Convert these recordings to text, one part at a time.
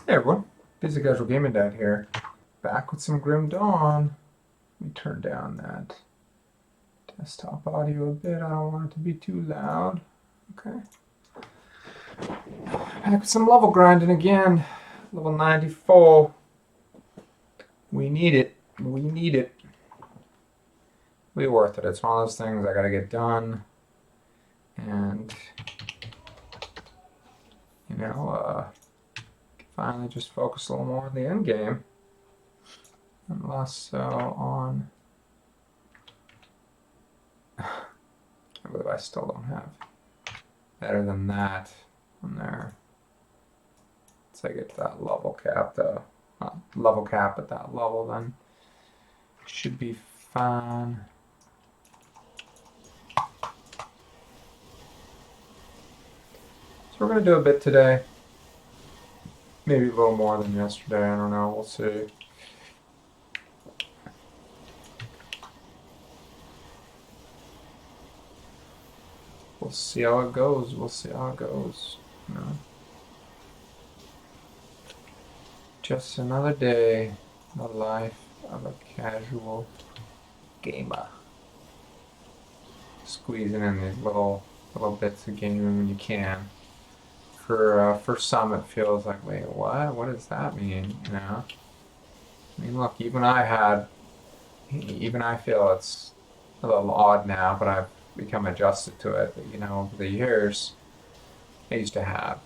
Hey everyone, Busy Casual Gaming Dad here, back with some Grim Dawn. Let me turn down that desktop audio a bit, I don't want it to be too loud. Okay. Back with some level grinding again, level 94. We need it, we need it. Be worth it, it's one of those things I gotta get done. And, finally just focus a little more on the end game. And less so on... I believe I still don't have better than that on there. Once I get to that level cap, though, level cap at that level, then should be fine. So we're gonna do a bit today, maybe a little more than yesterday. I don't know. We'll see. We'll see how it goes. We'll see how it goes. You know? Just another day in the life of a casual gamer. Squeezing in these little bits of gaming when you can. For some, it feels like, wait, what? What does that mean? You know? I mean, look, even I feel it's a little odd now, but I've become adjusted to it. But, over the years, I used to have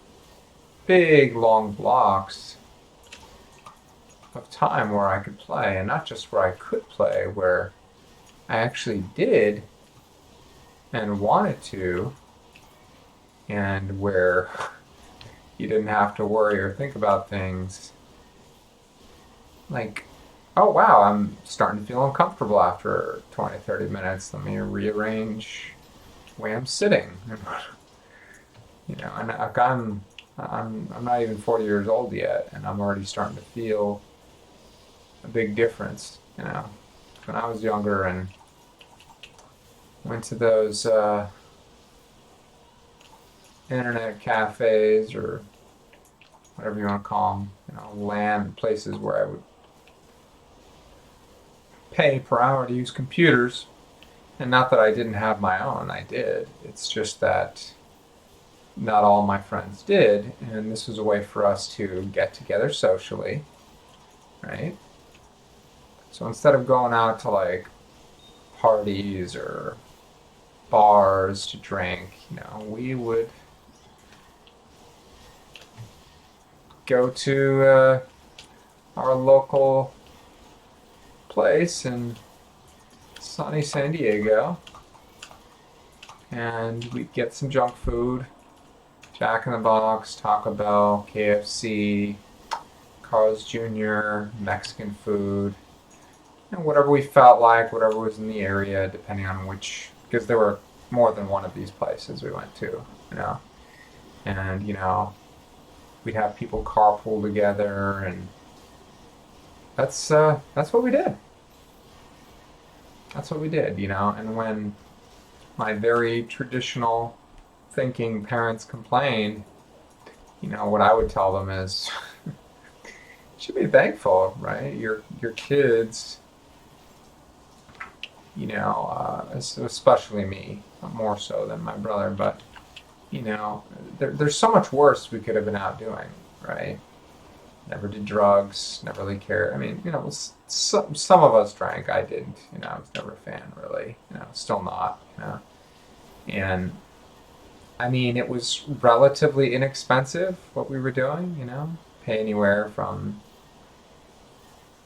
big, long blocks of time where I could play, and not just where I could play, where I actually did and wanted to, and where you didn't have to worry or think about things like, oh wow, I'm starting to feel uncomfortable after 20, 30 minutes. Let me rearrange the way I'm sitting. And I'm not even 40 years old yet, and I'm already starting to feel a big difference. When I was younger and went to those internet cafes or whatever you want to call them, LAN places where I would pay per hour to use computers. And not that I didn't have my own, I did. It's just that not all my friends did, and this was a way for us to get together socially, right? So instead of going out to like parties or bars to drink, we would go to our local place in sunny San Diego, and we'd get some junk food, Jack in the Box, Taco Bell, KFC, Carl's Jr., Mexican food, and whatever we felt like, whatever was in the area, depending on which, because there were more than one of these places we went to, and we'd have people carpool together, and that's what we did. That's what we did, and when my very traditional thinking parents complained, what I would tell them is, you should be thankful, right? Your kids, especially me, more so than my brother, but, there's so much worse we could have been out doing, right? Never did drugs, never really cared. I mean, some of us drank. I didn't. I was never a fan, really. Still not. And I mean, it was relatively inexpensive what we were doing. Pay anywhere from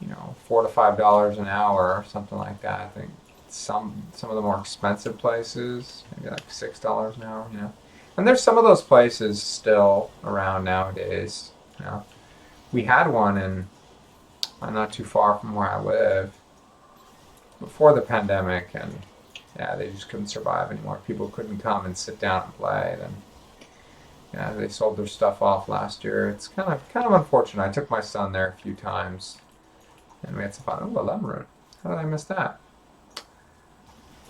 $4 to $5 an hour or something like that. I think some of the more expensive places maybe like $6 an hour. And there's some of those places still around nowadays. We had one in not too far from where I live before the pandemic, and yeah, they just couldn't survive anymore. People couldn't come and sit down and play. Then yeah, they sold their stuff off last year. It's kind of unfortunate. I took my son there a few times, and we had some fun. Oh, a lemon root. How did I miss that?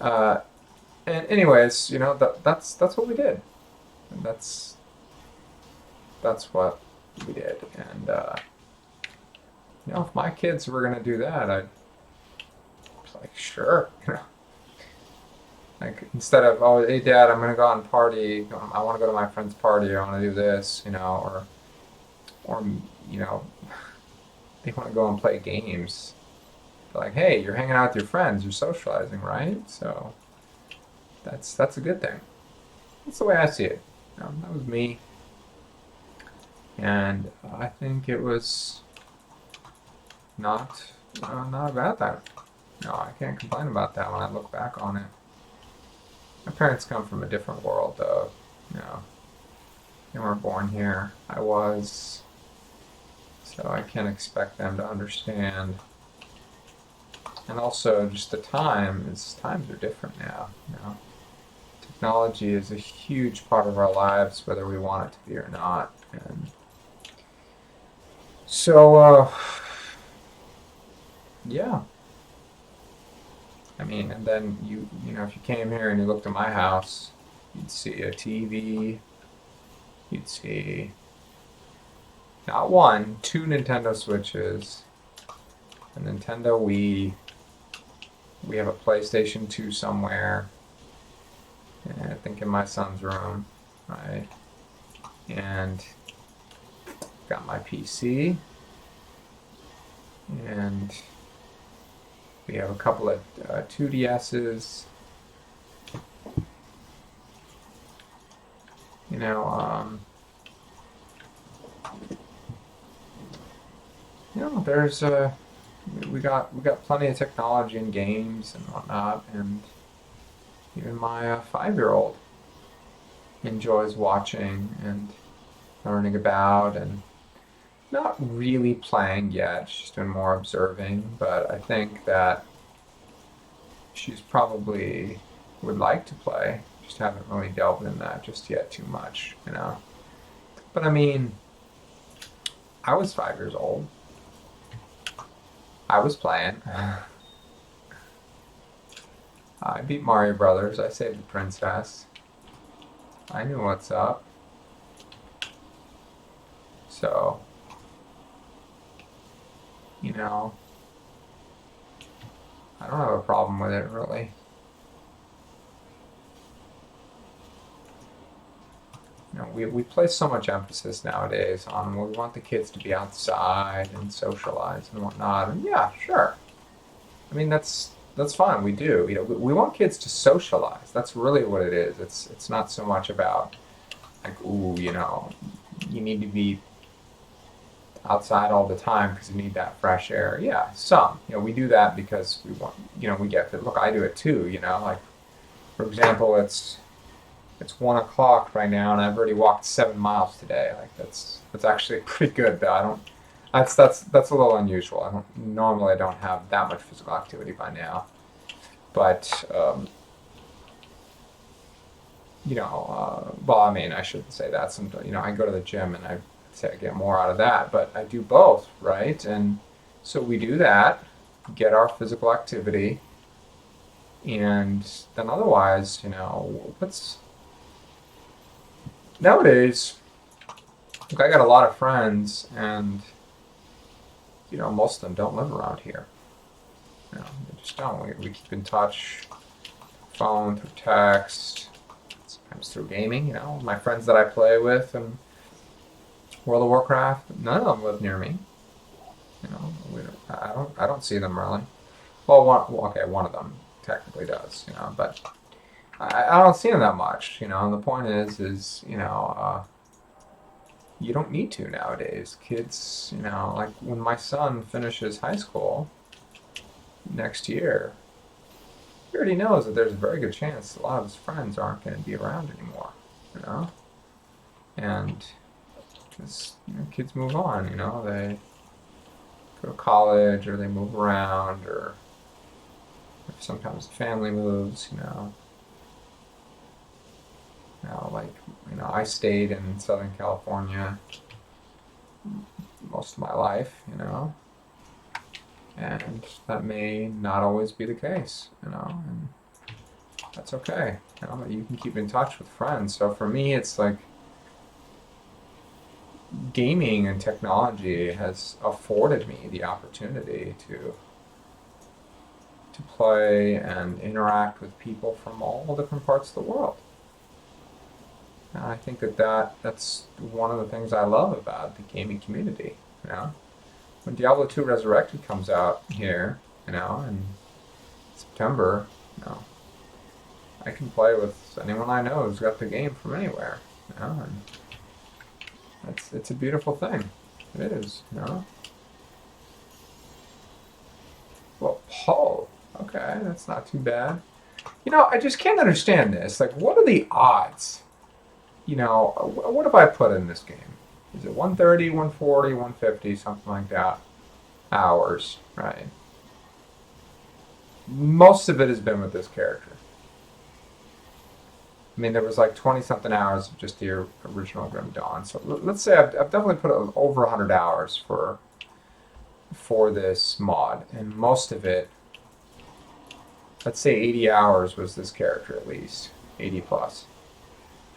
Uh, and anyways, that's what we did. And that's what we did. And, you know, if my kids were going to do that, I'd be like, sure. You know, like, instead of, oh, hey, Dad, I'm going to go out and party. I want to go to my friend's party. I want to do this, you know, or, you know, they want to go and play games. They're like, hey, you're hanging out with your friends. You're socializing, right? So that's a good thing. That's the way I see it. You know, that was me. And I think it was not not a bad thing. No, I can't complain about that when I look back on it. My parents come from a different world, though. You know, they weren't born here. I was, so I can't expect them to understand. And also, just the times are different now. You know, technology is a huge part of our lives, whether we want it to be or not. And so, yeah. I mean, and then you know, if you came here and you looked at my house, you'd see a TV, you'd see not one, two Nintendo Switches, a Nintendo Wii. We have a PlayStation 2 somewhere, and I think in my son's room, right? And got my PC, and we have a couple of 2DSs. You know, there's we got plenty of technology and games and whatnot, and even my 5-year-old enjoys watching and learning about, and not really playing yet. She's doing more observing, but I think that she's probably would like to play. Just haven't really delved in that just yet too much, you know. But I mean, I was 5 years old. I was playing. I beat Mario Brothers. I saved the princess. I knew what's up. So, you know, I don't have a problem with it really. You know, we place so much emphasis nowadays on we want the kids to be outside and socialize and whatnot. And yeah, sure. I mean that's fine. We do. You know, we want kids to socialize. That's really what it is. It's not so much about like, ooh, you know, you need to be outside all the time because you need that fresh air. Yeah, some. You know, we do that because we want. You know, we get it. Look, I do it too. You know, like for example, it's 1 o'clock right now, and I've already walked 7 miles today. Like that's actually pretty good. Though I don't. That's a little unusual. I don't have that much physical activity by now, but you know, well, I mean, I shouldn't say that. Sometimes, you know, I go to the gym and I say I get more out of that, but I do both, right? And so we do that, get our physical activity, and then otherwise, you know, what's nowadays? Look, I got a lot of friends, and you know, most of them don't live around here. You know, they just don't. We keep in touch, phone, through text, sometimes through gaming. You know, my friends that I play with and World of Warcraft, none of them live near me. You know, I don't see them really. Okay, one of them technically does. You know, but I don't see them that much. You know, and the point is you know, you don't need to nowadays. Kids, you know, like when my son finishes high school next year, he already knows that there's a very good chance a lot of his friends aren't going to be around anymore. You know, and because you know, kids move on. You know, they go to college or they move around, or if sometimes the family moves. You know, like you know, I stayed in Southern California most of my life. You know, and that may not always be the case. You know, and that's okay. You know, you can keep in touch with friends. So for me, it's like gaming and technology has afforded me the opportunity to play and interact with people from all different parts of the world. And I think that's one of the things I love about the gaming community. You know, when Diablo 2 Resurrected comes out here, in September, you know, I can play with anyone I know who's got the game from anywhere. And it's a beautiful thing. It is. Well, Poe. Okay, that's not too bad. I just can't understand this. Like, what are the odds? What have I put in this game? Is it 130, 140, 150, something like that? Hours, right? Most of it has been with this character. I mean, there was like 20 something hours of just the original Grim Dawn. So let's say I've definitely put over 100 hours for this mod, and most of it, let's say 80 hours was this character at least, 80 plus.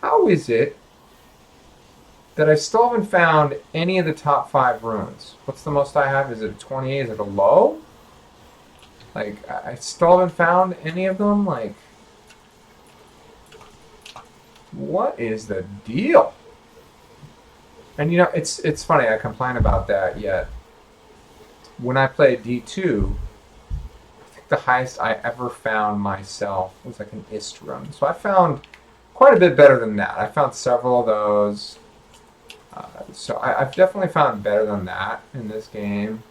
How is it that I still haven't found any of the top 5 runes? What's the most I have? Is it 28? Is it a low? Like, I still haven't found any of them? Like, what is the deal? And it's funny, I complain about that, yet when I played D2, I think the highest I ever found myself was like an Ist rune. So I found quite a bit better than that. I found several of those. So I've definitely found better than that in this game.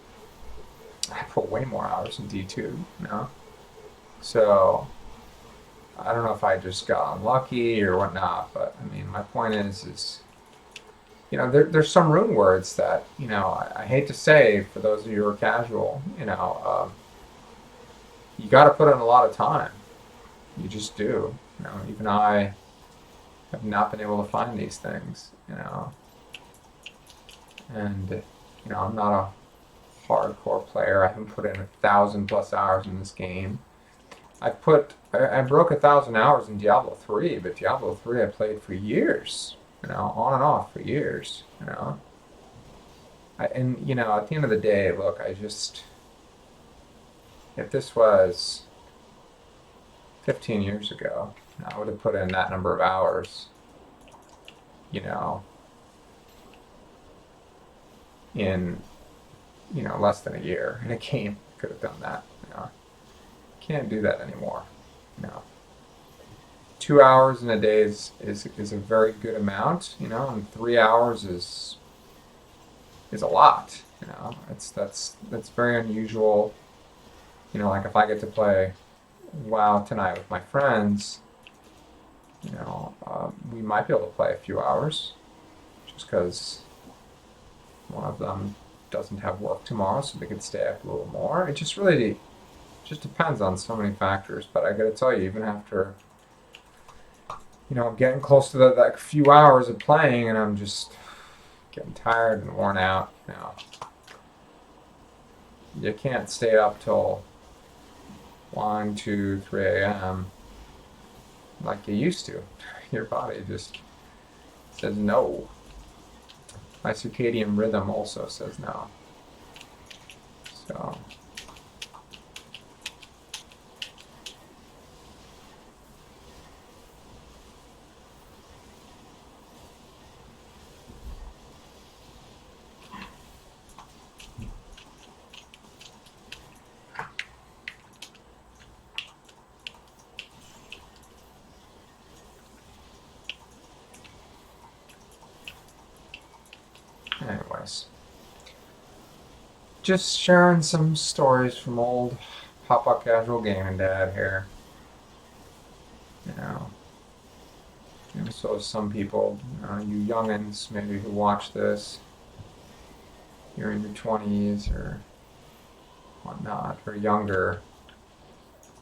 I put way more hours in D2, So I don't know if I just got unlucky or whatnot, but I mean, my point is there's some rune words that, I hate to say for those of you who are casual, you got to put in a lot of time. You just do. Even I have not been able to find these things, And, I'm not a hardcore player. I haven't put in 1,000+ hours in this game. I broke 1,000 hours in Diablo 3, but Diablo 3 I played for years, on and off for years, and, at the end of the day, look, if this was 15 years ago, I would have put in that number of hours, in, less than a year in a game. Could have done that, Can't do that anymore, 2 hours in a day is a very good amount, and 3 hours is a lot, that's very unusual. Like if I get to play WoW tonight with my friends, we might be able to play a few hours, just because one of them doesn't have work tomorrow, so they could stay up a little more. It just really just depends on so many factors. But I gotta tell you, even after I'm getting close to that few hours of playing, and I'm just getting tired and worn out. You can't stay up till 1, 2, 3 a.m. like you used to. Your body just says no. My circadian rhythm also says no. So. Anyways, just sharing some stories from old Papa Casual Gaming Dad here. And so some people, you youngins maybe who watch this, you're in your 20s or whatnot, or younger,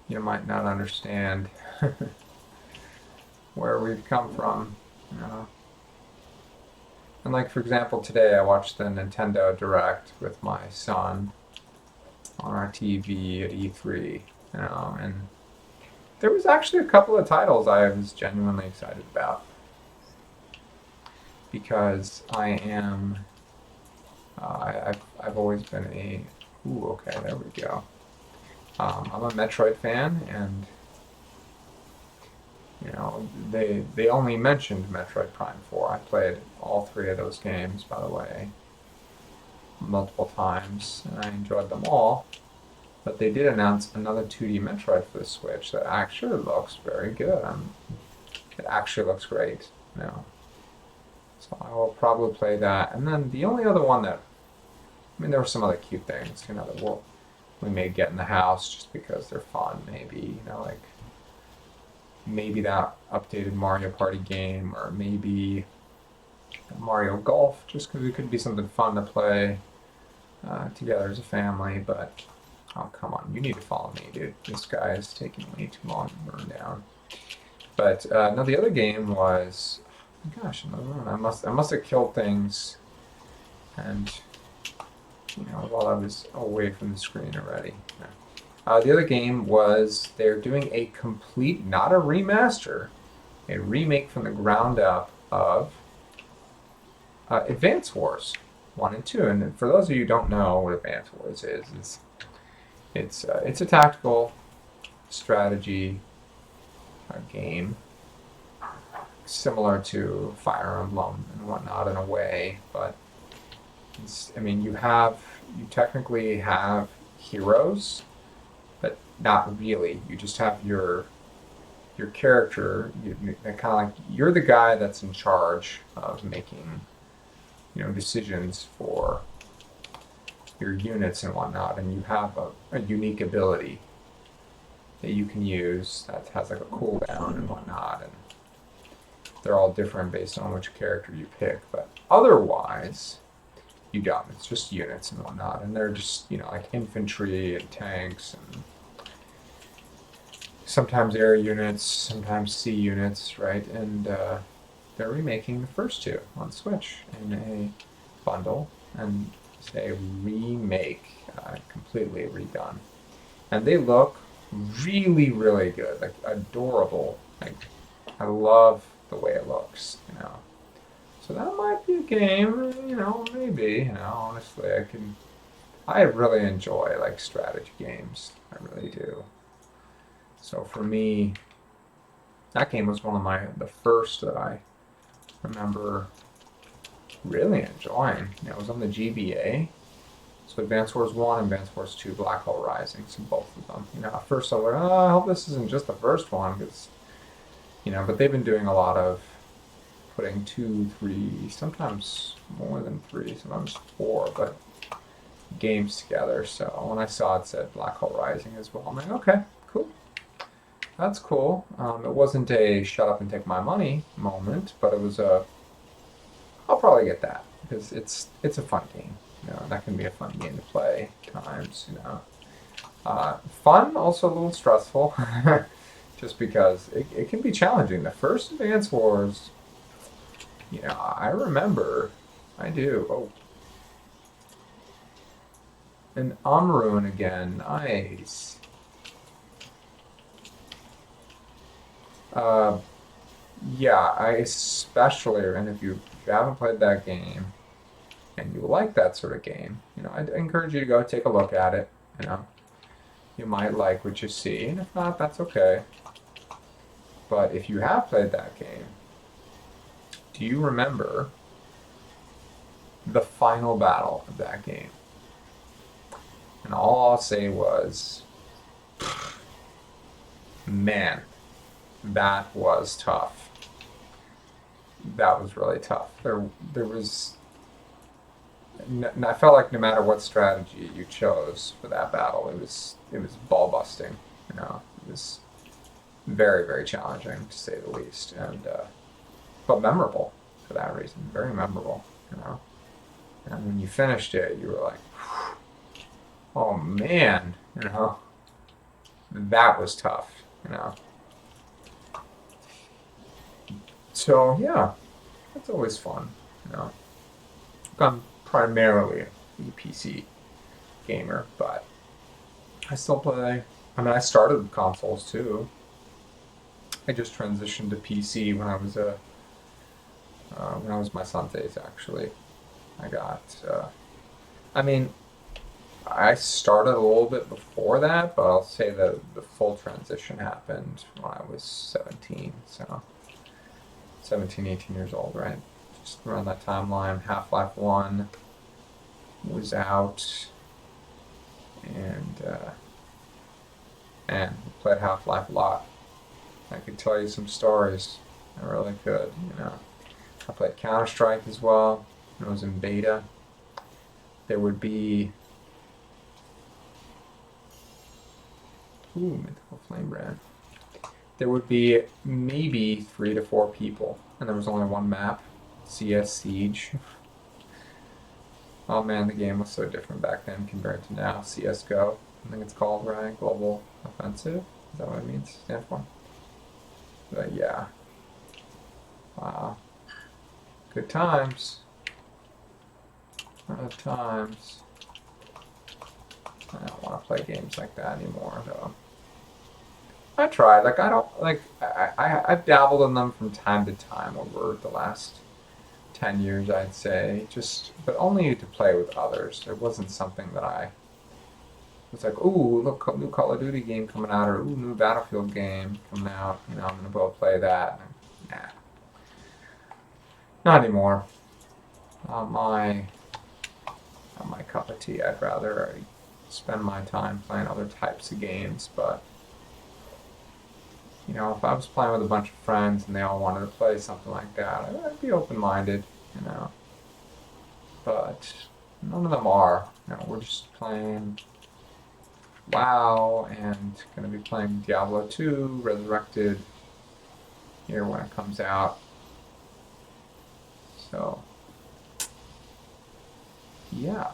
you might not understand where we've come from. And like, for example, today I watched the Nintendo Direct with my son on our TV at E3, and there was actually a couple of titles I was genuinely excited about. because I am. I've always been a. Ooh, okay, there we go. I'm a Metroid fan, and they only mentioned Metroid Prime 4. I played all three of those games, by the way, multiple times, and I enjoyed them all. But they did announce another 2D Metroid for the Switch that actually looks very good. It actually looks great. So I will probably play that. And then the only other one that, I mean, there were some other cute things, that we may get in the house just because they're fun. Maybe, like maybe that updated Mario Party game, or maybe Mario Golf, just because it could be something fun to play together as a family. But oh, come on, you need to follow me, dude. This guy is taking way too long to burn down. But no, the other game was, gosh, another one. I must have killed things, and while I was away from the screen already. The other game was they're doing a complete, not a remaster, a remake from the ground up of Advance Wars 1 and 2. And for those of you who don't know what Advance Wars is, it's a tactical strategy game similar to Fire Emblem and whatnot in a way, but you technically have heroes, but not really. You just have your character. Kind of like you're the guy that's in charge of making decisions for your units and whatnot, and you have a unique ability that you can use that has like a cooldown and whatnot, and they're all different based on which character you pick. But otherwise, you don't. It's just units and whatnot, and they're just like infantry and tanks, and sometimes air units, sometimes sea units, right? And they're remaking the first two on Switch in a bundle, and it's a remake, completely redone, and they look really, really good, like adorable. Like I love the way it looks. So that might be a game, maybe. Honestly, I really enjoy like strategy games. I really do. So for me, that game was one of the first that I remember really enjoying. It was on the GBA. So Advance Wars 1 and Advance Wars 2, Black Hole Rising, so both of them. At first I was like, oh, I hope this isn't just the first one, because, but they've been doing a lot of putting 2, 3, sometimes more than 3, sometimes 4, but games together. So when I saw it said Black Hole Rising as well, I'm like, okay, cool. That's cool. It wasn't a shut up and take my money moment, but it was I'll probably get that, because it's a fun game. That can be a fun game to play at times. Fun, also a little stressful, just because it can be challenging. The first Advance Wars, I remember, I do. Oh, an Omruin again, nice. Yeah, I especially, and if you haven't played that game and you like that sort of game, I'd encourage you to go take a look at it. You might like what you see, and if not, that's okay. But if you have played that game, do you remember the final battle of that game? And all I'll say was, man, that was tough. That was really tough. There was. I felt like no matter what strategy you chose for that battle, it was ball busting. It was very, very challenging to say the least, and but memorable for that reason. Very memorable. And when you finished it, you were like, oh man, that was tough. So yeah, it's always fun. I'm primarily a PC gamer, but I still play. I started with consoles too. I just transitioned to PC when I was when I was my Sundays, actually. I got, I mean, I started a little bit before that, but I'll say that the full transition happened when I was 17. So 17, 18 years old, right? Just around that timeline. Half-Life 1 was out, and played Half-Life a lot. I could tell you some stories. I really could, you know. I played Counter-Strike as well when I was in beta. There would be... Ooh, Mythical Flame Brand. There would be maybe 3 to 4 people, and there was only one map, CS Siege. Oh man, the game was so different back then compared to now. CSGO, I think it's called, right? Global Offensive? Is that what it means? Stand for? But yeah. Wow. Good times. Good times. I don't want to play games like that anymore, though. I tried. Like, I don't, like, I've dabbled in them from time to time over the last 10 years, I'd say. Just, but only to play with others. It wasn't something that I was like, ooh, look, new Call of Duty game coming out, or ooh, new Battlefield game coming out. You know, I'm gonna go play that. Nah, not anymore. Not my cup of tea. I'd rather spend my time playing other types of games. But you know, if I was playing with a bunch of friends and they all wanted to play something like that, I'd be open-minded. You know, but none of them are. You know, we're just playing WoW and going to be playing Diablo 2 Resurrected here when it comes out. So, yeah.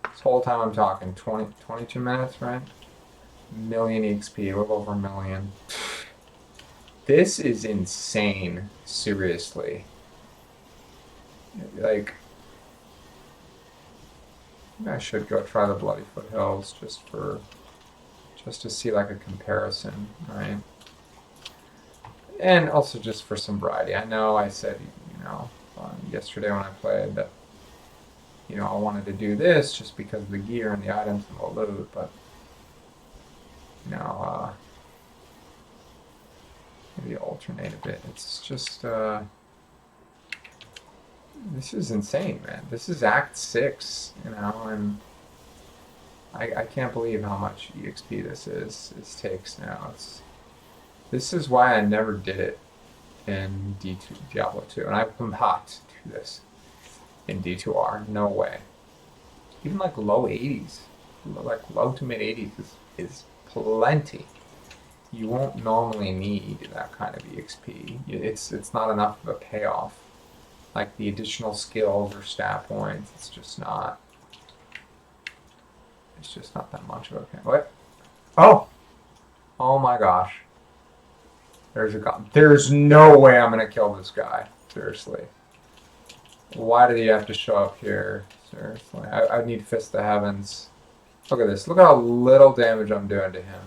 This whole time I'm talking 22 minutes, right? Million XP, a little over a million. This is insane, seriously. Like, I should go try the Bloody Foothills just to see like a comparison, right? And also just for some variety. I know I said, you know, yesterday when I played that, you know, I wanted to do this just because of the gear and the items and the loot, but, you know, maybe alternate a bit. It's just, this is insane, man. This is Act 6, you know, and I can't believe how much EXP this takes now. This is why I never did it in Diablo 2, and I've been hot to do this in D2R. No way. Even like low 80s, like low to mid 80s is plenty. You won't normally need that kind of EXP. It's not enough of a payoff. Like the additional skills or stat points, it's just not that much of a payoff. What? Oh! Oh my gosh. There's a gun. There's no way I'm gonna kill this guy. Seriously. Why did he have to show up here? Seriously. I need Fist of Heavens. Look at this. Look at how little damage I'm doing to him.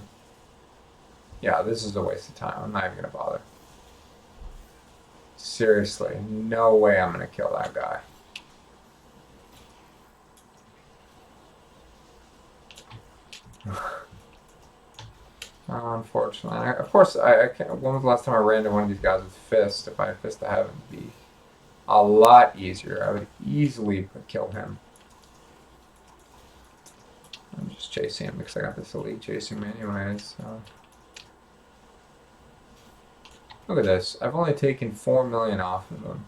Yeah, this is a waste of time. I'm not even gonna bother. Seriously. No way I'm gonna kill that guy. Unfortunately. Of course, I can't. When was the last time I ran into one of these guys with Fist? If I had Fist of Heaven, it'd be a lot easier. I would easily kill him. I'm just chasing him because I got this elite chasing me anyways. So. Look at this. I've only taken 4 million off of him.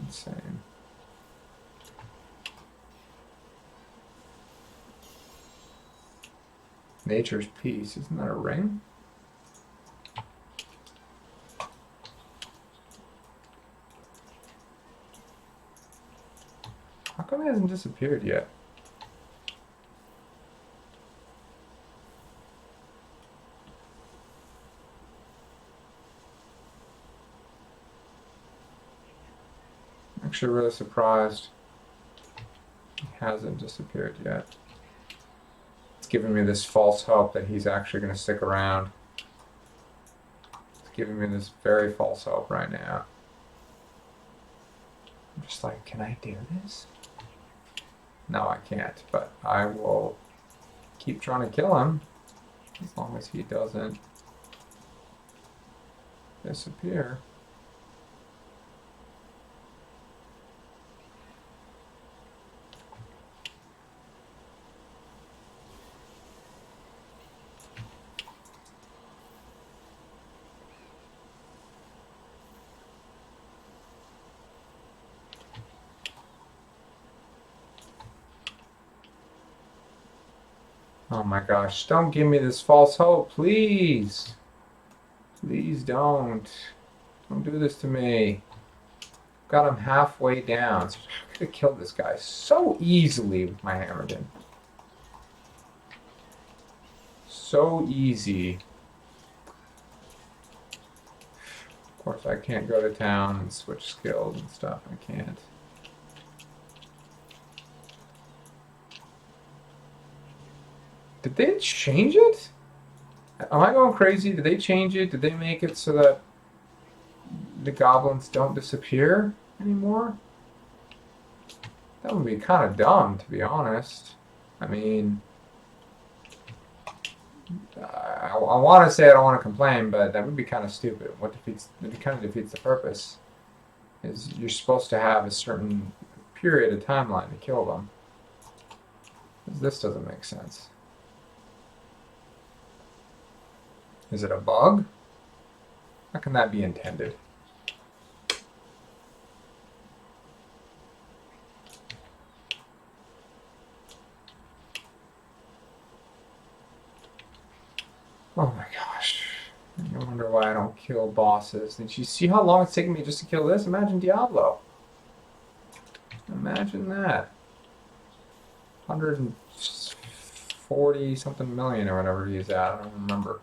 Insane. Nature's Peace. Isn't that a ring? How come it hasn't disappeared yet? Actually really surprised he hasn't disappeared yet. It's giving me this false hope that he's actually going to stick around. It's giving me this very false hope right now. I'm just like, can I do this? No, I can't, but I will keep trying to kill him as long as he doesn't disappear. Oh my gosh, don't give me this false hope, please. Please don't. Don't do this to me. Got him halfway down. So I could have killed this guy so easily with my Hammerdin. So easy. Of course, I can't go to town and switch skills and stuff. I can't. Did they change it? Am I going crazy? Did they change it? Did they make it so that the goblins don't disappear anymore? That would be kind of dumb, to be honest. I mean, I want to say I don't want to complain, but that would be kind of stupid. It kind of defeats the purpose. Is you're supposed to have a certain period of timeline to kill them. This doesn't make sense. Is it a bug? How can that be intended? Oh my gosh. I wonder why I don't kill bosses. Did you see how long it's taken me just to kill this? Imagine Diablo. Imagine that. 140 something million or whatever he's at. I don't remember.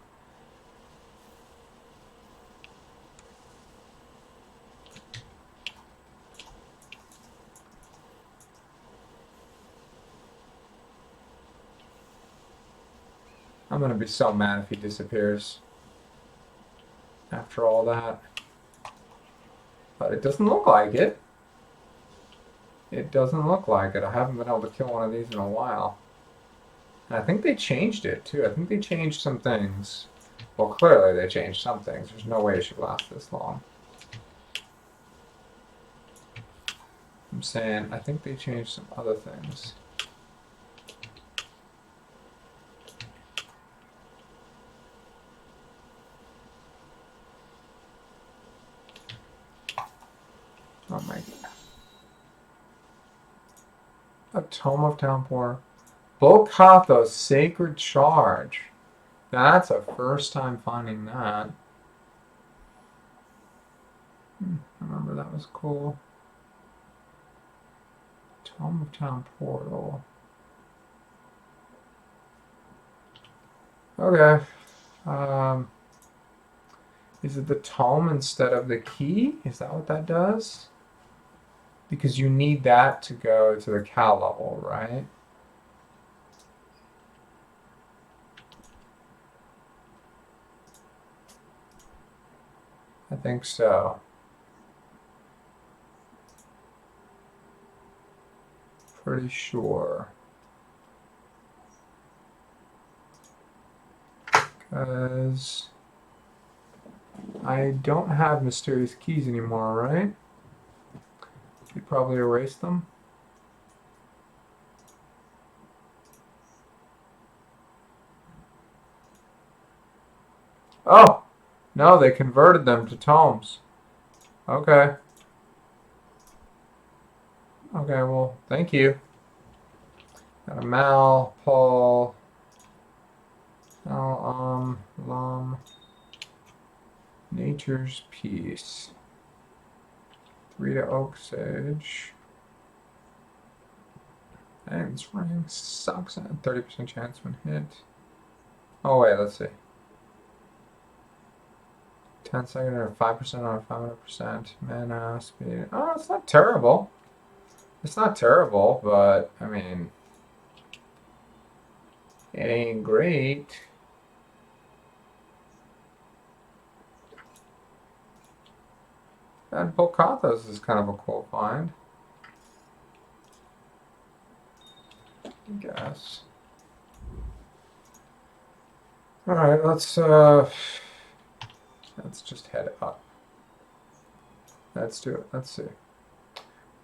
I'm gonna be so mad if he disappears after all that. But it doesn't look like it. It doesn't look like it. I haven't been able to kill one of these in a while. And I think they changed it too. I think they changed some things. Well, clearly they changed some things. There's no way it should last this long. I'm saying I think they changed some other things. Oh my god. A Tome of Downpour. Bokatha's Sacred Charge. That's a first time finding that. I remember that was cool. Tome of Town Portal. Okay. Is it the tome instead of the key? Is that what that does? Because you need that to go to the cow level, right? I think so. Pretty sure. Because I don't have mysterious keys anymore, right? You probably erased them. Oh! No, they converted them to tomes. Okay. Okay, well, thank you. Got a Mal, Paul, Lum, Nature's Peace. 3 to Oak Sage. Dang, this ring sucks. 30% chance when hit. Oh, wait, let's see. 10-second or 5% on 500% mana speed. Oh, it's not terrible. It's not terrible, but I mean, it ain't great. And Volcathos is kind of a cool find, I guess. All right, let's just head up. Let's do it. Let's see.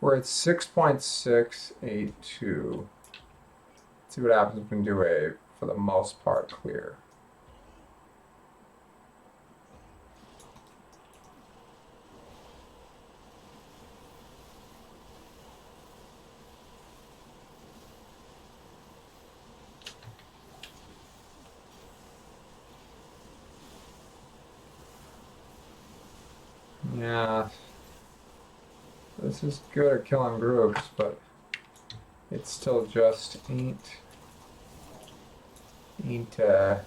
We're at 6.682. See what happens if we can do a, for the most part, clear. Yeah, this is good at killing groups, but it still just ain't I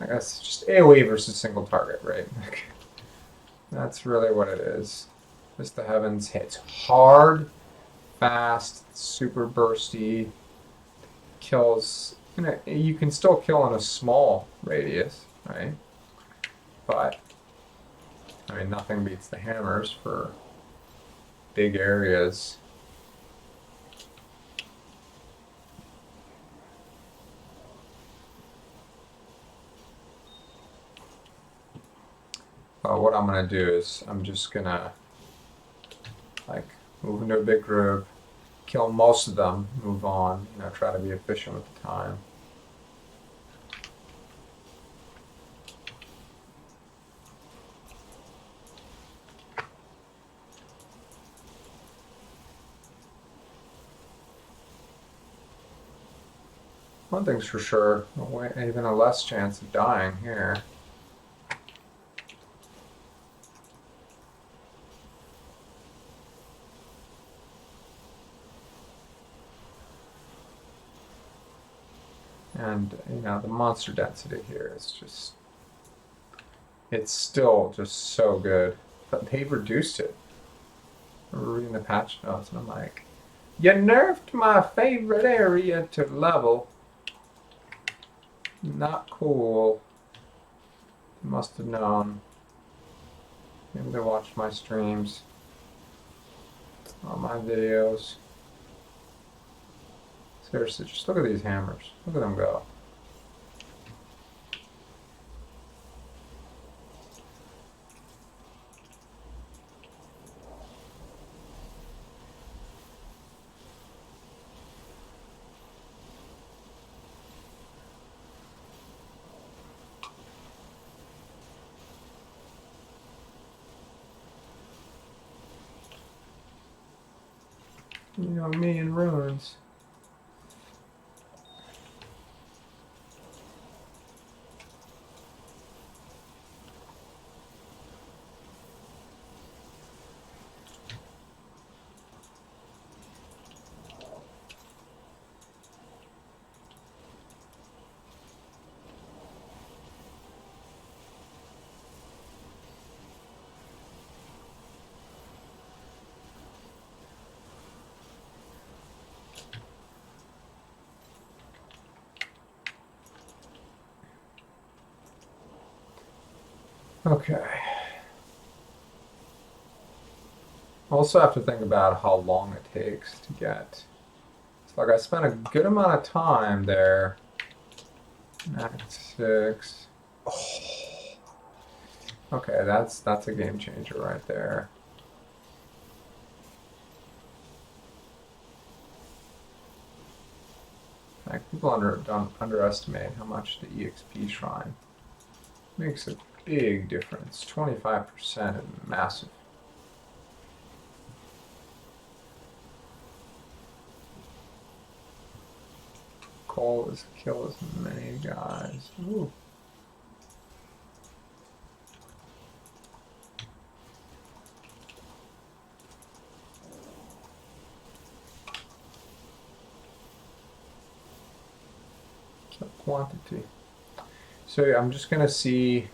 guess just AoE versus single target, right? That's really what it is. Just the Heavens hits hard, fast, super bursty, kills. You can still kill in a small radius, right? But I mean, nothing beats the hammers for big areas. What I'm gonna do is I'm just gonna like move into a big group, kill most of them, move on. Try to be efficient with the time. One thing's for sure, even a less chance of dying here. And, the monster density here is just, it's still just so good. But they've reduced it. We're reading the patch notes and I'm like, you nerfed my favorite area to level. Not cool. You must have known. Maybe they watched my streams. On my videos. Seriously, just look at these hammers. Look at them go. Me and ruins. Okay. Also have to think about how long it takes to get. It's like I spent a good amount of time there. Act 6. Oh. Okay, that's a game changer right there. Like people underestimate how much the EXP shrine makes a big difference. 25% is massive. Goal is kill as many guys. Ooh. Kill quantity. So yeah, I'm just gonna see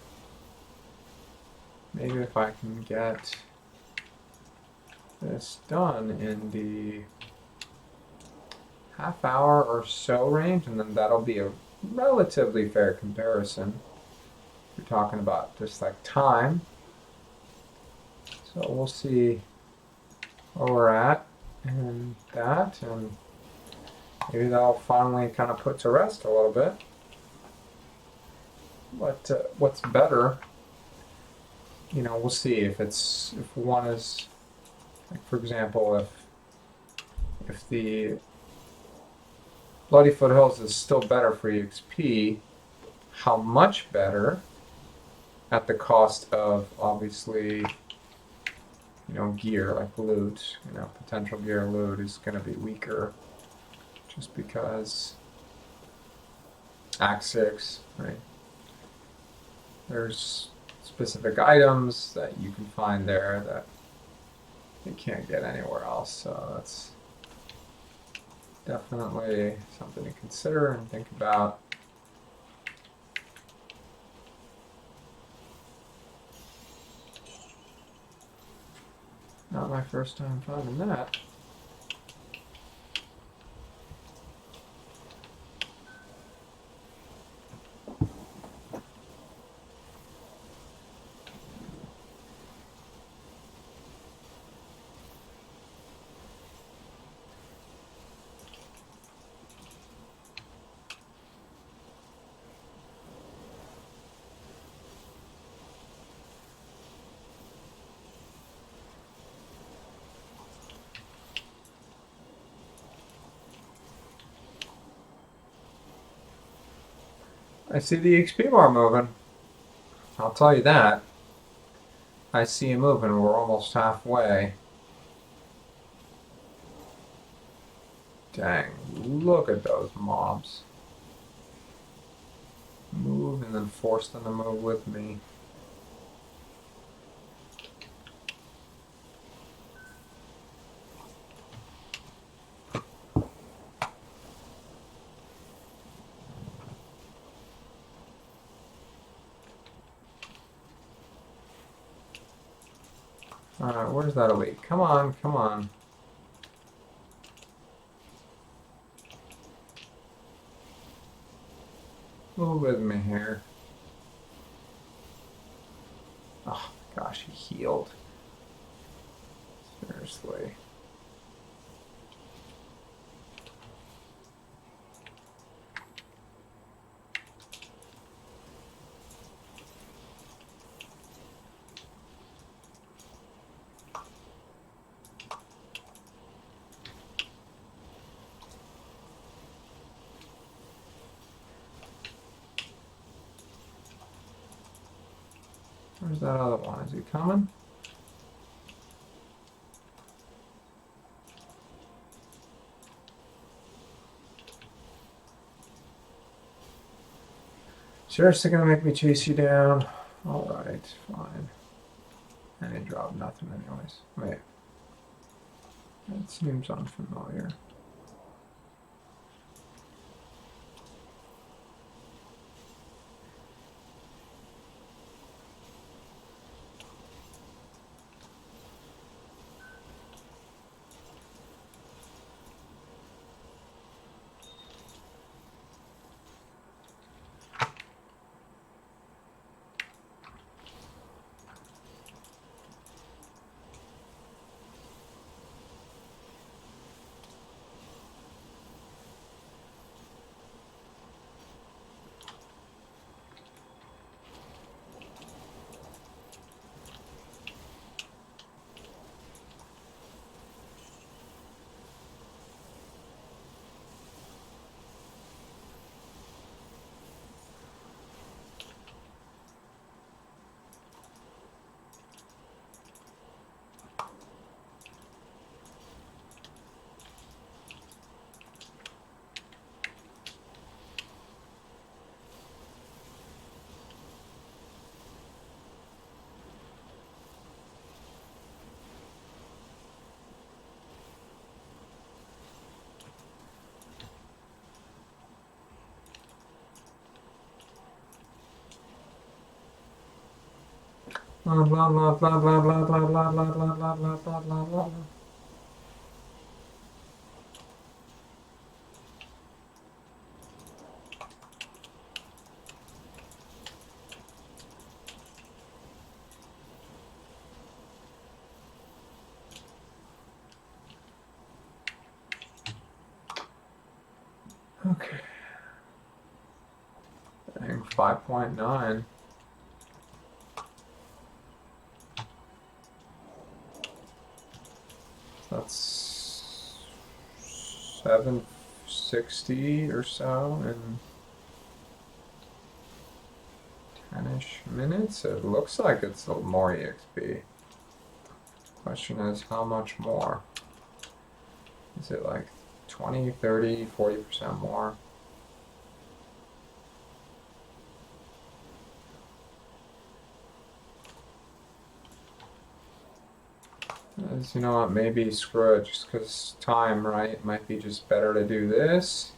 maybe if I can get this done in the half hour or so range, and then that'll be a relatively fair comparison. We're talking about just like time. So we'll see where we're at and that, and maybe that'll finally kind of put to rest a little bit. But what's better, we'll see if one is, like, for example, if the Bloody Foothills is still better for EXP, how much better at the cost of, obviously, gear, like loot, potential gear loot is going to be weaker just because Act 6, right? There's specific items that you can find there that you can't get anywhere else, so that's definitely something to consider and think about. Not my first time finding that. I see the XP bar moving. I'll tell you that. I see it moving. We're almost halfway. Dang, look at those mobs. Move and then force them to move with me. Alright, where's that elite? Come on, come on. Move with me here. Oh gosh, he healed. Seriously. Where's that other one? Is he coming? Seriously gonna make me chase you down? Alright, fine. And he dropped nothing anyways. Wait. That seems unfamiliar. Blah blah blah blah blah blah blah blah blah blah blah blah blah blah blah. Okay. Dang, 5.9. That's 760 or so in 10-ish minutes. It looks like it's a little more EXP. Question is, how much more? Is it like 20, 30, 40% more? You know what, maybe screw it, just because time, right? It might be just better to do this,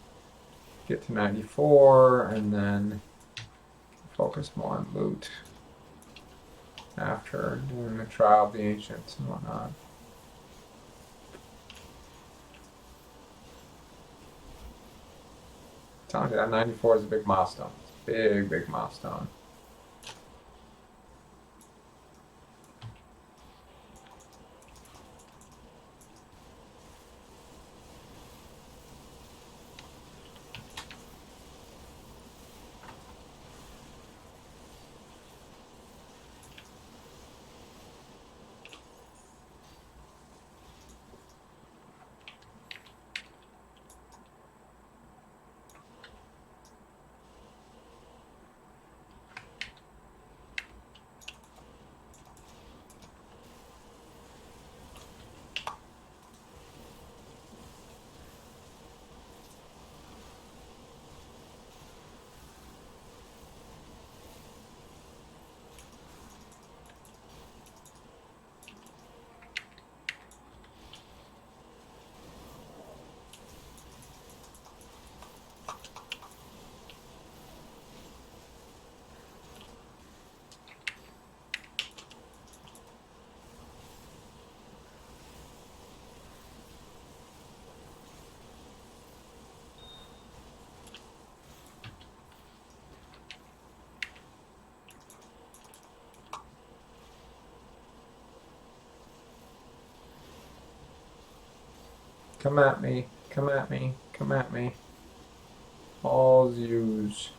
get to 94, and then focus more on loot after doing the trial of the ancients and whatnot. I'm telling you, that 94 is a big milestone. It's a big, big milestone. Come at me, come at me, come at me. All's use.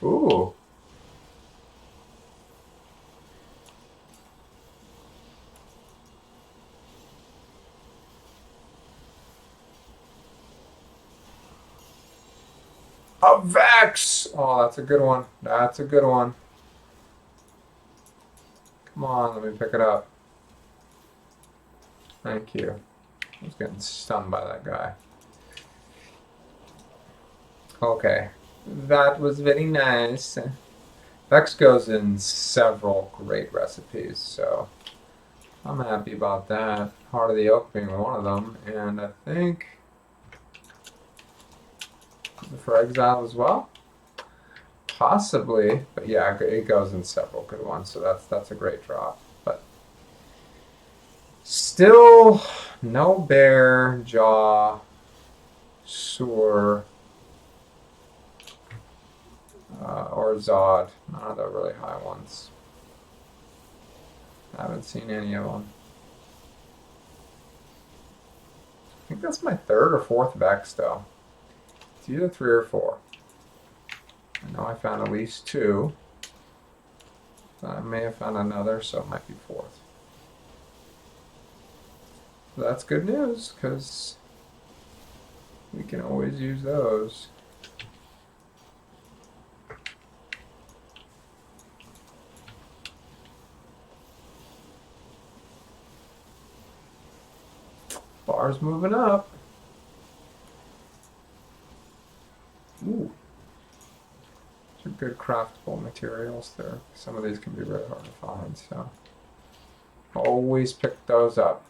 Ooh. A Vex! Oh, that's a good one. That's a good one. Come on, let me pick it up. Thank you. I was getting stunned by that guy. Okay. That was very nice. Vex goes in several great recipes, so I'm happy about that. Heart of the Oak being one of them, and I think for Exile as well? Possibly, but yeah, it goes in several good ones, so that's a great drop. But still, no bear, jaw, sewer, or Zod. None of the really high ones. I haven't seen any of them. I think that's my third or fourth Vex, though. It's either 3 or 4. I know I found at least 2. I may have found another, so it might be 4th. So that's good news, because We can always use those. Bar's moving up. Ooh. These are good craftable materials there. Some of these can be really hard to find, so always pick those up.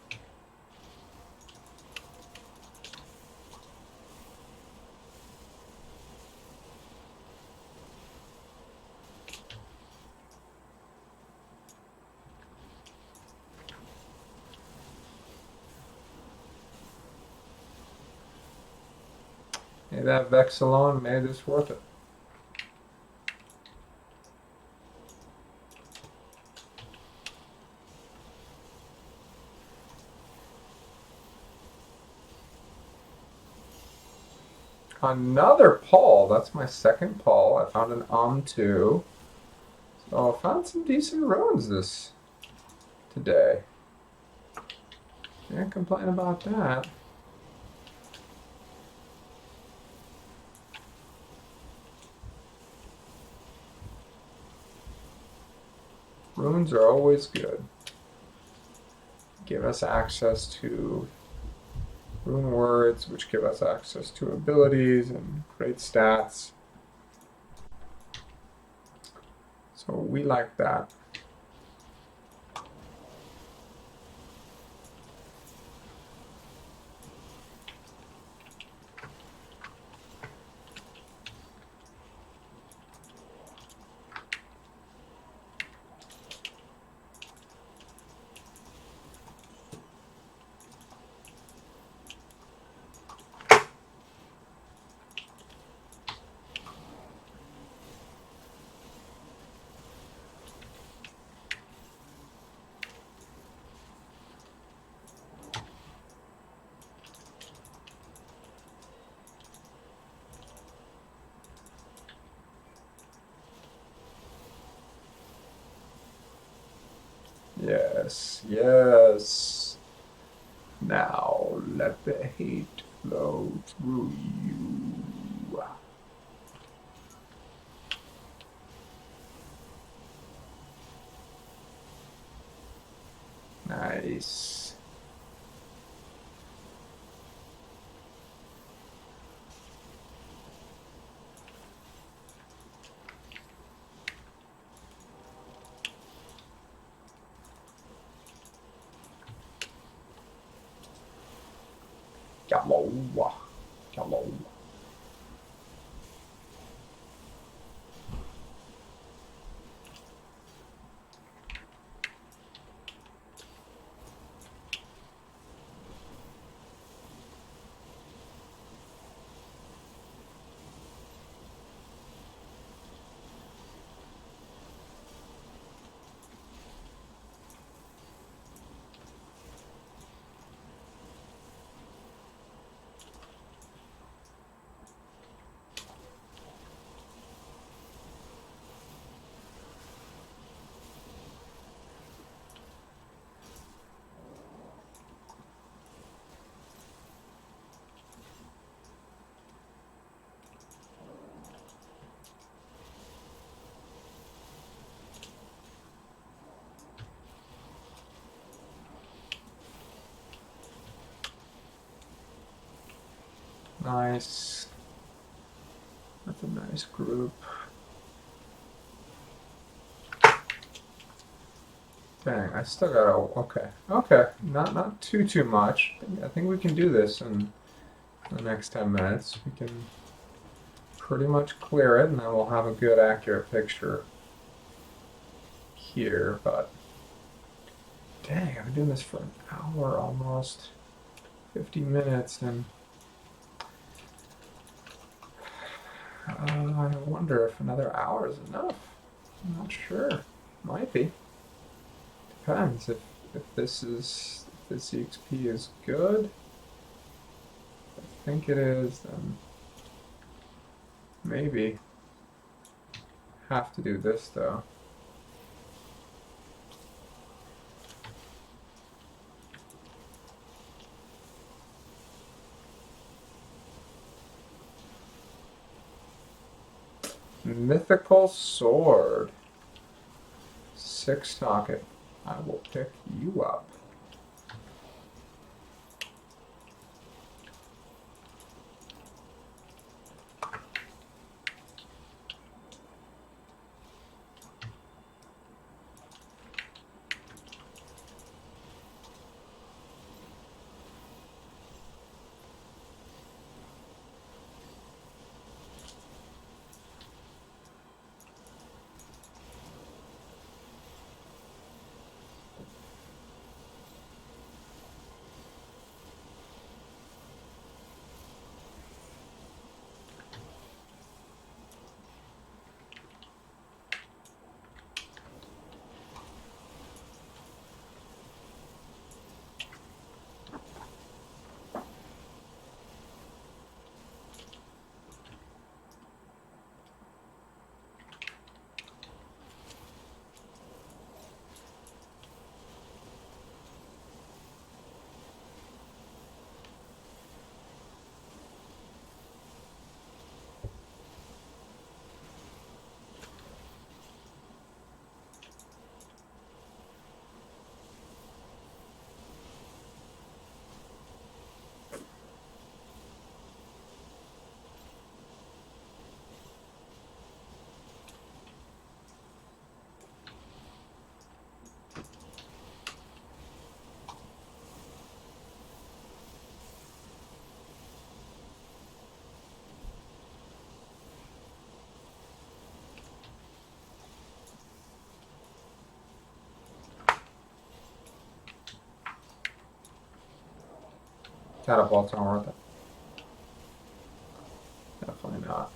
Hey, that Vex alone made this worth it. Another Paul. That's my second Paul. I found an too. So I found some decent ruins this today. Can't complain about that. Runes are always good. Give us access to rune words, which give us access to abilities and great stats. So we like that. Yes, yes. Now let the hate flow through you. Nice. Diablo. Diablo. Nice. That's a nice group. Dang, I still gotta. Okay. Not too much. I think we can do this in the next 10 minutes. We can pretty much clear it, and then we'll have a good, accurate picture here. But dang, I've been doing this for an hour almost, 50 minutes, and I wonder if another hour is enough. I'm not sure. Might be. Depends if this EXP is good. If I think it is, then maybe. Have to do this though. Mythical sword. 6 socket. I will pick you up. Catapults aren't worth it. Definitely not.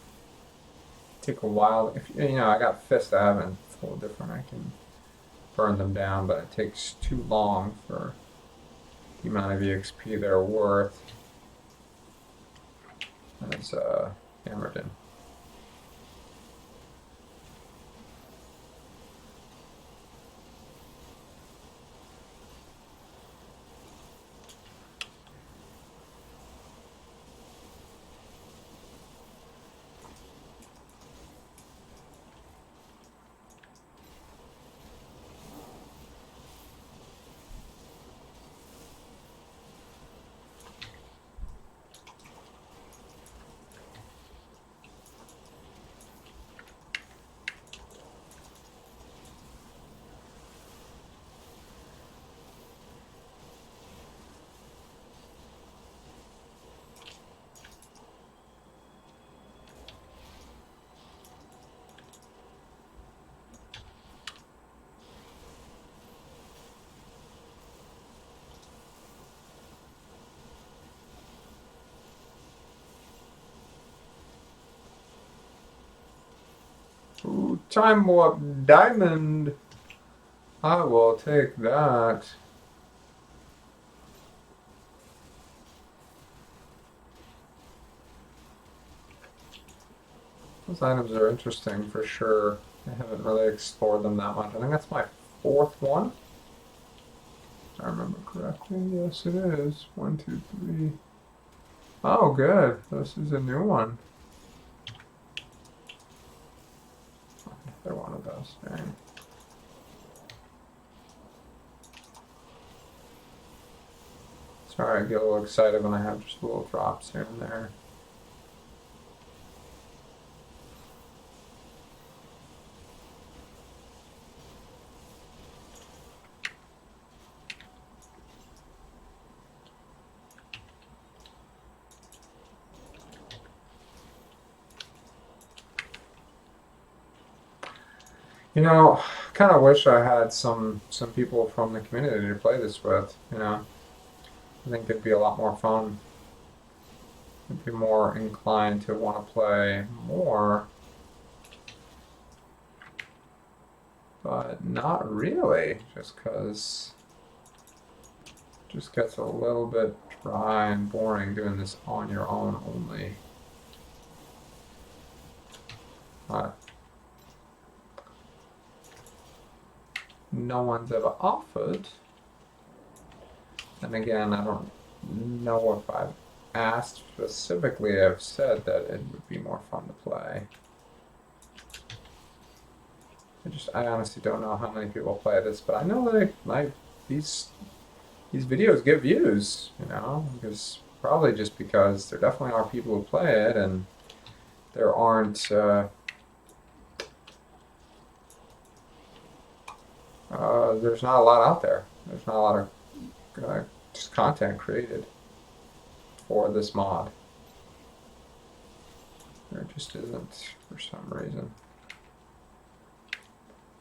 Take a while. If you know, I got Fist of Heaven. It's a little different. I can burn them down, but it takes too long for the amount of EXP they're worth. As Hammerdin. Ooh, Time Warp Diamond. I will take that. Those items are interesting for sure. I haven't really explored them that much. I think that's my 4th one. If I remember correctly. Yes, it is. 1, 2, 3. Oh, good. This is a new one. They're one of those. Dang. Sorry, I get a little excited when I have just little drops here and there. You know, kind of wish I had some people from the community to play this with. You know, I think it'd be a lot more fun. I'd be more inclined to want to play more, but not really. Just because it just gets a little bit dry and boring doing this on your own only. But no one's ever offered. And again, I don't know if I've asked specifically. I've said that it would be more fun to play. I honestly don't know how many people play this, but I know that these these videos get views, because probably just because there definitely are people who play it, and there aren't there's not a lot out there. There's not a lot of just content created for this mod. There just isn't for some reason.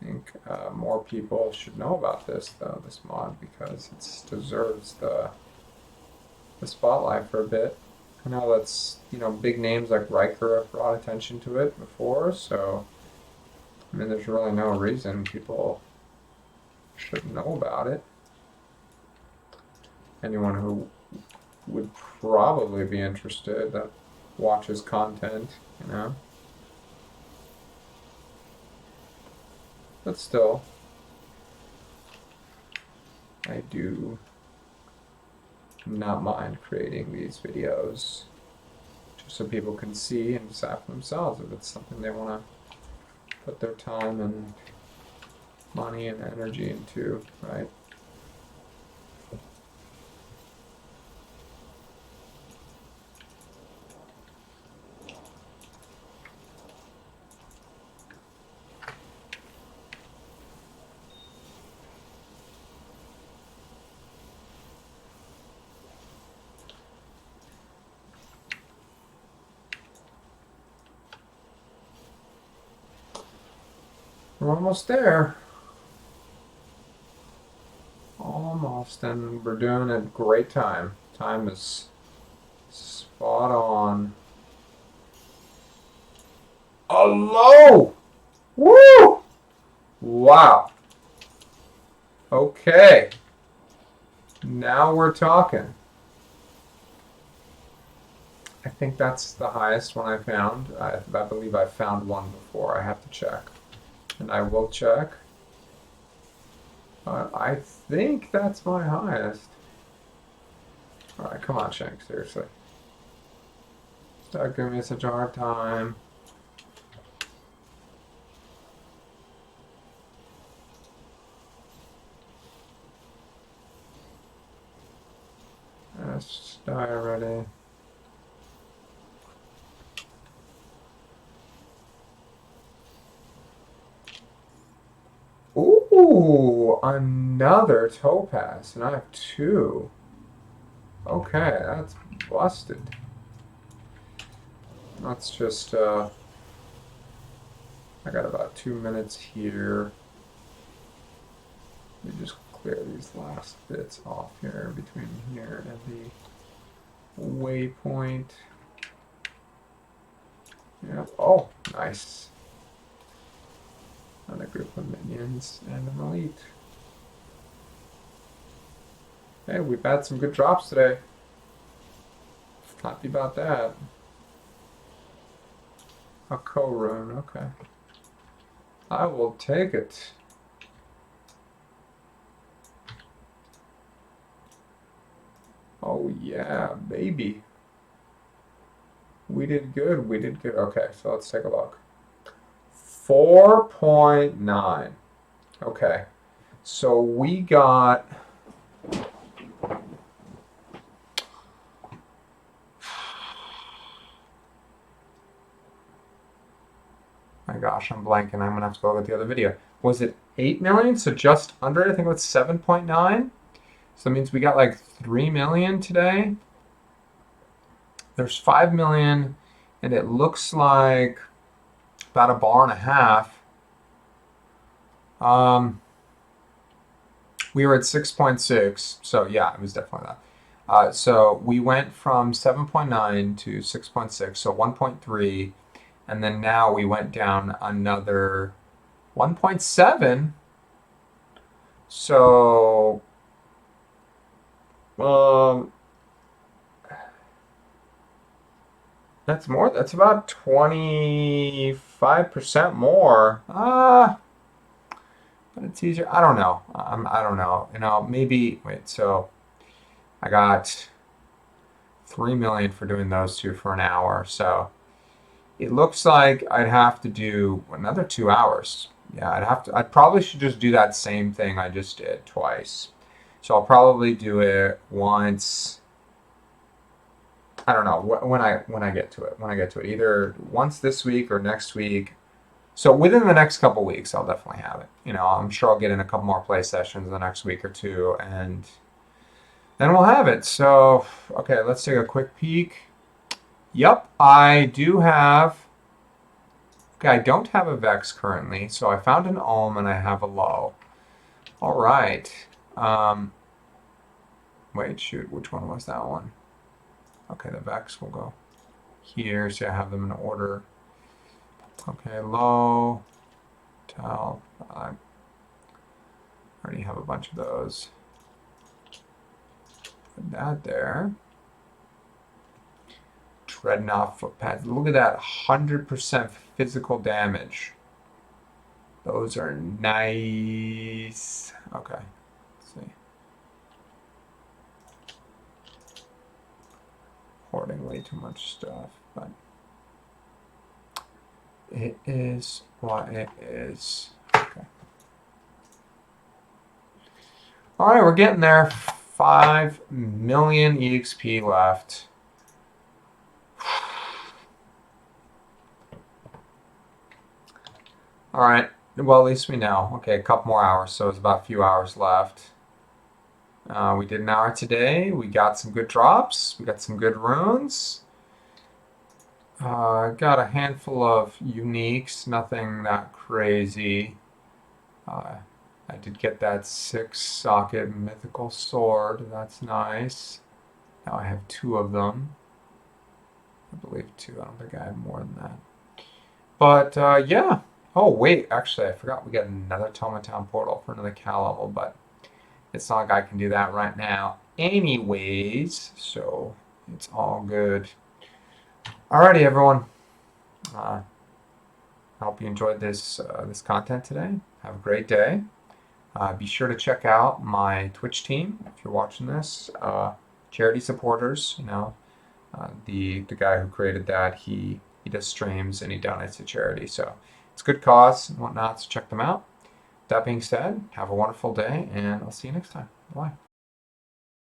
I think more people should know about this though, this mod, because it deserves the spotlight for a bit. I know that's big names like Riker have brought attention to it before, so I mean there's really no reason people should know about it. Anyone who would probably be interested that watches content, But still, I do not mind creating these videos just so people can see and decide for themselves if it's something they want to put their time and money and energy into, right? We're almost there. Almost, and we're doing a great time. Time is spot on. Hello! Woo! Wow. Okay. Now we're talking. I think that's the highest one I found. I believe I found one before. I have to check. And I will check. I think that's my highest. Alright, come on, Shank, seriously. Stop giving me such a hard time. Let's die already. Ooh, another topaz, and I have two. Okay, that's busted. Let's just, I got about 2 minutes here. Let me just clear these last bits off here between here and the waypoint. Yep. Oh, nice. And a group of minions and an elite. Hey, we've had some good drops today. Happy about that. A co-rune, okay. I will take it. Oh yeah, baby. We did good, we did good. Okay, so let's take a look. 4.9. Okay, so we got... My gosh, I'm blanking. I'm going to have to go look at the other video. Was it 8 million? So just under, I think it was 7.9. So that means we got like 3 million today. There's 5 million, and it looks like about a bar and a half. We were at 6.6, so yeah, it was definitely that. So we went from 7.9 to 6.6, so 1.3, and then now we went down another 1.7. So, that's more. That's about 25% more. But it's easier. I don't know. I don't know. Maybe. Wait. So, I got 3 million for doing those two for an hour. So, it looks like I'd have to do another 2 hours Yeah, I probably should just do that same thing I just did twice. So I'll probably do it once. I don't know when I get to it. When I get to it, either once this week or next week. So within the next couple weeks, I'll definitely have it. I'm sure I'll get in a couple more play sessions in the next week or two, and then we'll have it. So okay, let's take a quick peek. Yep, I do have. Okay, I don't have a Vex currently, so I found an Ohm and I have a low. All right. Um, Wait, shoot, which one was that one? Okay, the Vex will go here, so I have them in order. Okay, low, tell. I already have a bunch of those. Put that there. Dreadnought footpads. Look at that, 100% physical damage. Those are nice. Okay, let's see. Hoarding way too much stuff, but it is what it is. Okay. All right, we're getting there. 5 million EXP left. All right. Well, at least we know. Okay, a couple more hours, so it's about a few hours left. We did an hour today. We got some good drops. We got some good runes. Got a handful of uniques. Nothing that crazy. I did get that 6-socket mythical sword. That's nice. Now I have 2 of them. I believe 2. I don't think I have more than that. But yeah. Oh wait, actually I forgot we got another Tomatown portal for another Cal level, but it's not like I can do that right now anyways, so it's all good. Alrighty everyone. I hope you enjoyed this content today. Have a great day. Be sure to check out my Twitch team if you're watching this. Charity supporters, the guy who created that, he does streams and he donates to charity. So it's a good cause and whatnot, so check them out. That being said, have a wonderful day and I'll see you next time. Bye.